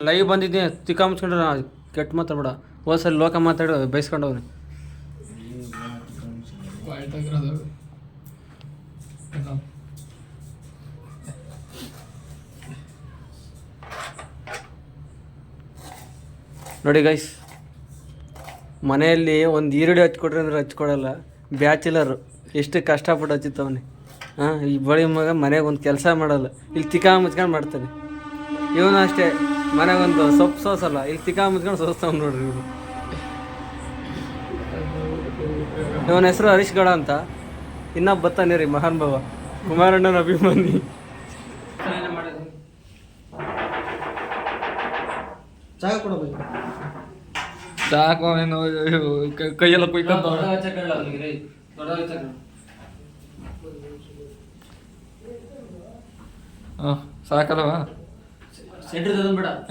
Live ಬಂದಿದ್ದೀನಿ ತಿಕ್ಕ ಮುಚ್ಕೊಂಡ್ರೆ ಕೆಟ್ಟ ಮಾತಾಡ್ಬೇಡ. ಹೋದ್ಸಲಿ ಲೋಕ ಮಾತಾಡಿ ಬೈಸ್ಕೊಂಡವ್ನಿ. ನೋಡಿ ಗೈಸ್, ಮನೆಯಲ್ಲಿ ಒಂದು ಈರುಳ್ಳಿ ಹಚ್ಕೊಡ್ರಿ ಅಂದ್ರೆ ಹಚ್ಕೊಡಲ್ಲ. ಬ್ಯಾಚುಲರು ಎಷ್ಟು ಕಷ್ಟಪಟ್ಟು ಹಚ್ಚಿತ್ತವನಿ. ಈ ಬಳಿ ಮಗ ಮನೆಗೆ ಒಂದು ಕೆಲಸ ಮಾಡಲ್ಲ, ಇಲ್ಲಿ ತಿಕ್ಕ ಮುಚ್ಕೊಂಡು ಮಾಡ್ತಾನೆ. ಇವನು ಅಷ್ಟೇ, ಮನೆಗೊಂದು ಸೊಪ್ಪು ಸೋಸಲ್ಲ, ಇಲ್ಲಿ ತಿಕ್ಕ ಮುಚ್ಕೊಂಡು ಸೋಸ್ತಾವ್ ನೋಡ್ರಿ ಇವನು. ಇವನ ಹೆಸರು ಹರೀಶ್ ಗೌಡ ಅಂತ. ಇನ್ನೊಬ್ಬ ಬರ್ತಾನೆ ರೀ ಮಹಾನ್ ಭಾವ, ಕುಮಾರಣ್ಣನ ಅಭಿಮಾನಿ. ಕೈಯೆಲ್ಲ ಕುಯ್ಕೊಂತ ಸಾಕಲ್ಲವಾ?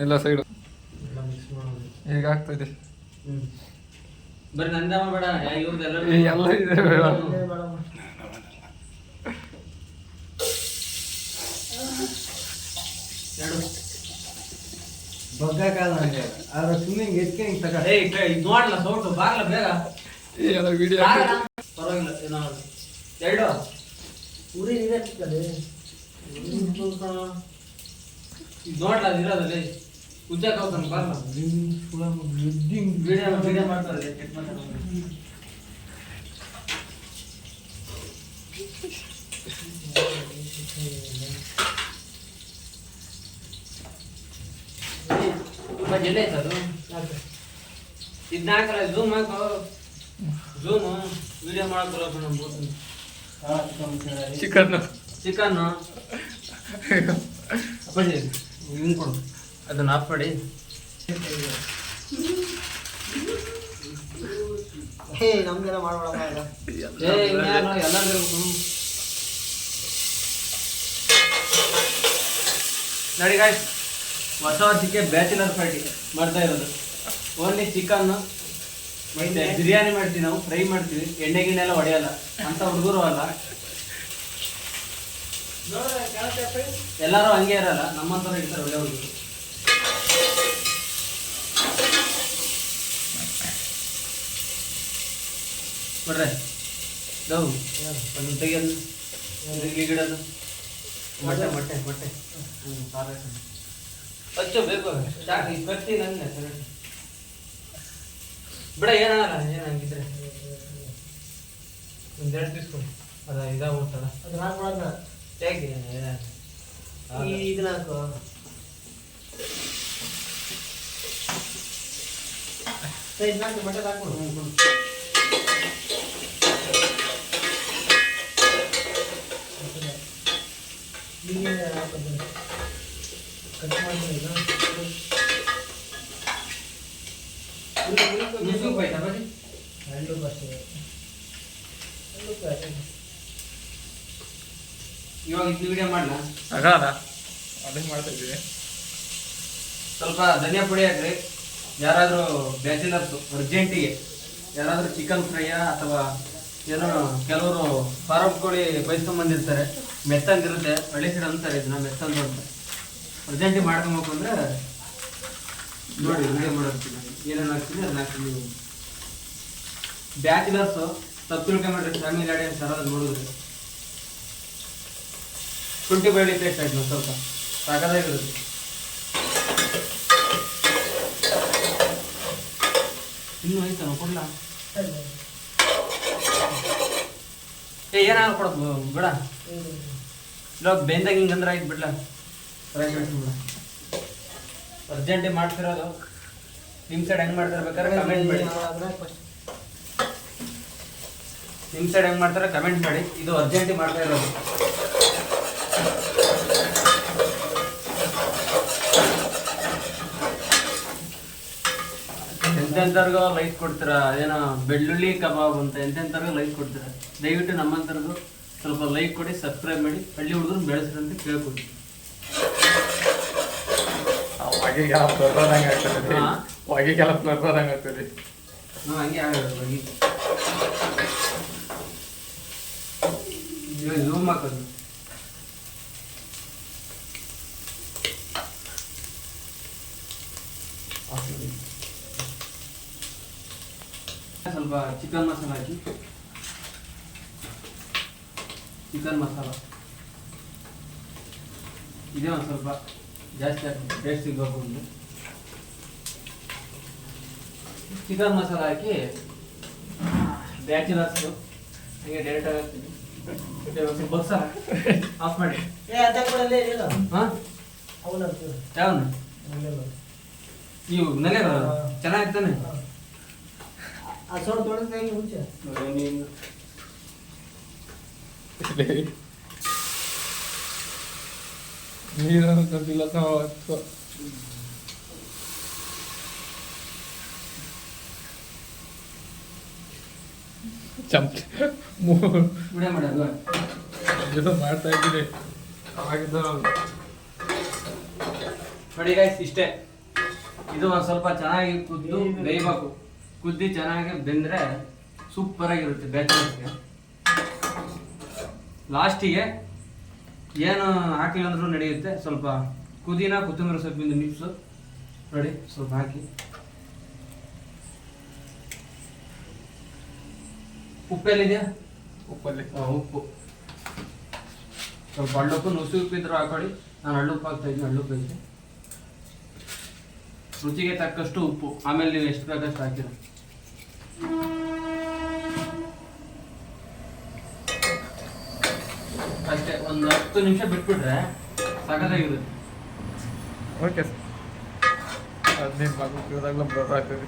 ಇಲ್ಲ ಸೈಡು ಈಗ ಆಗ್ತದೆ. ಬರೀ ನಂದಮ್ಮ ಬೇಡ, ಎಲ್ಲ ಇದೆ. ನೋಡ್ಲ ಸೌಟು ಬಾರ್ಲ ಬೇಗ. ವಿಡಿಯೋ ಪರವಾಗಿಲ್ಲ, ಎರಡು ಊರಿ ನೋಡ್ಲ ಇರೋದಲ್ಲಿ ಉಜ್ಜಾಕ ಹೋಗ್ತಾನೆ ಬಾರ್ಲ. ವಿಡಿಯೋ ಮಾಡ್ತಾರೆ. ಜಲ್ಲೆ ಆಯ್ತು ಅದು. ಇದನ್ನ ಹಾಕಲ್ಲ, ಝೂಮ್ ಹಾಕೋ. ಝೂಮು ವಿಡಿಯೋ ಮಾಡಕ್ ಬರೋದು ನಮ್ಮ ಚಿಕನ್ನು ಅಪ್ಪಾಜಿ ಹಿಂಗೆ ಕೊಡು, ಅದನ್ನ ಆಫ್ ಮಾಡಿ. ನಮ್ಗೆಲ್ಲ ಮಾಡೋಣ ಎಲ್ಲರಿಗೂ ನೋಡಿ ಗಾಯ್ಸ್, ಹೊಸ ವರ್ಷಕ್ಕೆ ಬ್ಯಾಚುಲರ್ ಪಾರ್ಟಿ ಮಾಡ್ತಾ ಇರೋದು. ಓನ್ಲಿ ಚಿಕನ್ನು ಮತ್ತೆ ಬಿರಿಯಾನಿ ಮಾಡ್ತೀವಿ, ನಾವು ಫ್ರೈ ಮಾಡ್ತೀವಿ, ಎಣ್ಣೆ ಗಿಣ್ಣೆಲ್ಲ ಹೊಡೆಯಲ್ಲ ಅಂತ ಹುಡುಗರು ಅಲ್ಲ. ಎಲ್ಲರೂ ಹಂಗೆ ಇರಲ್ಲ, ನಮ್ಮಂತರ ಇರ್ತಾರೆ ಒಳ್ಳೆ ಹುಡುಗರು. ನೋಡ್ರೆ ಒಂದು ತೆಗೆಯೋದು, ಗಿಡದು ಮೊಟ್ಟೆ ಮೊಟ್ಟೆ ಮೊಟ್ಟೆ ಹಚ್ಚು ಬೇಕು. ಸಾಕು, ಇದು ಕಟ್ಟಿ ನಂಗೆ ಬಿಡ, ಏನಾಗಲ್ಲ. ಏನಂಗಿದ್ರೆ ಒಂದೆರಡು ಪೀಸ್ಕೊಂಡು ಅದ ಇದಾಗ್ಬಿಡ್ತಲ್ಲ, ಅದು ಹಾಕ್ಬಿಡೋಣ. ಹೇಗೆ ಇದನ್ನ ಹಾಕು. ಇದನ್ನ ಹಾಕಿ ಮೊಟ್ಟೆ ಹಾಕ್ಬಿಡು. ಕಟ್ ಮಾಡಿಲ್ಲ ಇವಾಗ ಇದು ವಿಡಿಯೋ ಮಾಡಲ ಅದಕ್ಕೆ ಮಾಡ್ತಾ ಇದ್ದೀವಿ. ಸ್ವಲ್ಪ ಧನಿಯಾ ಪುಡಿ ಹಾಕ್ರಿ. ಯಾರಾದರೂ ಬ್ಯಾಚುಲರ್ಸು ಅರ್ಜೆಂಟಿಗೆ ಯಾರಾದರೂ ಚಿಕನ್ ಫ್ರೈಯ ಅಥವಾ ಏನೋ ಕೆಲವರು ಫಾರಂ ಕೋಳಿ ಬಯಸ್ಕೊಂಡ್ಬಂದಿರ್ತಾರೆ, ಮೆತ್ತಂದಿರುತ್ತೆ, ಹಳ್ಳಿ ಸೈಡ್ ಅಂತಾರೆ ಇದನ್ನ ಮೆತ್ತಂದು ಅಂತ. ಅರ್ಜೆಂಟಿಗೆ ಮಾಡ್ಕೊಬೇಕು ಅಂದರೆ ನೋಡಿ ವಿಡಿಯೋ ಮಾಡೋದು ಏನೇನು ಹಾಕ್ತೀನಿ ಅದನ್ನ ಹಾಕ್ತೀನಿ. ಬ್ಯಾಚುಲರ್ಸು ತಪ್ಪು ತಿಳ್ಕೊಂಬಿಟ್ರೆ ಫ್ಯಾಮಿಲಿ ಆಡಿಯನ್ಸ್ ಯಾರಾದ್ರು ನೋಡಿದ್ರೆ ಶುಂಠಿ ಬೆಳ್ಳಿ ಪೇಸ್ಟ್ ಆಯ್ತು ಸ್ವಲ್ಪ ಸಾಕಾಗಿರುತ್ತೆ. ಇನ್ನೂ ಆಯ್ತಾ ಕೊಡ್ಲಾ? ಏನಾದ್ರು ಕೊಡೋದು ಬಿಡ. ಇವಾಗ ಬೆಂದಾಗ ಹಿಂಗಂದ್ರೆ ಆಯ್ತು ಬಿಡ್ಲ. ಫ್ರೈ ಮಾಡ್ತೀನಿ ಅರ್ಜೆಂಟಿಗೆ ಮಾಡ್ತಿರೋದು. ನಿಮ್ಮ ಸೈಡ್ ಹೆಂಗೆ ಮಾಡ್ತಿರ್ಬೇಕಾದ್ರೆ ಕಮೆಂಟ್ ಮಾಡಿ. ನಿಮ್ಮ ಸೈಡ್ ಹೆಂಗೆ ಮಾಡ್ತಾರೆ ಕಮೆಂಟ್ ಮಾಡಿ. ಇದು ಅರ್ಜೆಂಟಿಗೆ ಮಾಡ್ತಾ ಇರೋದು. ಎಂತೆಂಥವ್ರಿಗೂ ಲೈಕ್ ಕೊಡ್ತೀರಾ, ಏನೋ ಬೆಳ್ಳುಳ್ಳಿ ಕಬಾಬ್ ಅಂತ ಎಂತೆಂಥವ್ರಿಗೂ ಲೈಕ್ ಕೊಡ್ತೀರಾ. ದಯವಿಟ್ಟು ನಮ್ಮಂಥವ್ರಿಗೂ ಸ್ವಲ್ಪ ಲೈಕ್ ಕೊಡಿ, ಸಬ್ಸ್ಕ್ರೈಬ್ ಮಾಡಿ, ಹಳ್ಳಿ ಹುಡುಗರು ಬೆಳೆಸ್ರಂತ ಕೇಳ್ಕೊಡಿ. ಹಂಗೆ ಆಗೋದು ಝೂಮ್ ಹಾಕೋದು. ಸ್ವಲ್ಪ ಚಿಕನ್ ಮಸಾಲ ಹಾಕಿ, ಚಿಕನ್ ಮಸಾಲ ಇದೇ ಒಂದು ಸ್ವಲ್ಪ ಜಾಸ್ತಿ ಹಾಕಿ ಟೇಸ್ಟ್ ಸಿಗಬೇಕು ಒಂದು ಚಿಕನ್ ಮಸಾಲ ಹಾಕಿ ಬ್ಯಾಚುಲರ್ಸು ಹೀಗೆ ಡೈರೆಕ್ಟ್ ಆಗ್ತೀನಿ ಬಕ್ಸ ಆಫ್ ಮಾಡಿ. ಹಾಂ ಯಾವನು ನೀವು ನಲೆ ಚೆನ್ನಾಗಿರ್ತಾನೆ. ನೀರನ್ನು ತಂದಿಲ್ಲ ಚಮಚ ವಿಡಿಯೋ ಮಾಡೋದು ಏನೋ ಮಾಡ್ತಾ ಇದ್ದೀನಿ ಆಗಿದ್ದ ನೋಡಿ ಗೈಸ್ ಇಷ್ಟೇ. ಇದು ಒಂದು ಸ್ವಲ್ಪ ಚೆನ್ನಾಗಿ ಕುದ್ದು ಬೇಯಬೇಕು. ಕುದ್ದಿ ಚೆನ್ನಾಗಿ ಬೆಂದರೆ ಸೂಪರಾಗಿರುತ್ತೆ ಬ್ಯಾಚುಲರ್ಸ್ಗೆ. ಲಾಸ್ಟಿಗೆ ಏನು ಹಾಕಿಲ್ಲ ಅಂದ್ರೂ ನಡೆಯುತ್ತೆ, ಸ್ವಲ್ಪ ಪುದೀನ ಕೊತ್ತಂಬರಿ ಸೊಪ್ಪಿಂದು ಮಿಕ್ಸು ನೋಡಿ ಸ್ವಲ್ಪ ಹಾಕಿ. ಉಪ್ಪೆಲ್ಲಿದೆಯಾ? ಉಪ್ಪಲ್ಲಿ ಉಪ್ಪು ಸ್ವಲ್ಪ ಹಳ್ಳುಪ್ಪು, ನುಸಿ ಉಪ್ಪಿದ್ರು ಹಾಕೊಳ್ಳಿ. ನಾನು ಹಳ್ಳುಪ್ಪು ಹಾಕ್ತಾ ಇದ್ದೀನಿ, ಹಳ್ಳುಪ್ಪು ಐತೆ. ರುಚಿಗೆ ತಕ್ಕಷ್ಟು ಉಪ್ಪು, ಆಮೇಲೆ ನೀವು ಎಷ್ಟು ಬೇಕಷ್ಟು ಹಾಕಿರ. ಅಷ್ಟೇ, ಒಂದು 10 ನಿಮಿಷ ಬಿಟ್ಬಿಟ್ರೆ ಸಾಕಾಗಿರುತ್ತೆ. ಓಕೆ 15 ಭಾಗ ಬರೋದಾಗ್ತದೆ.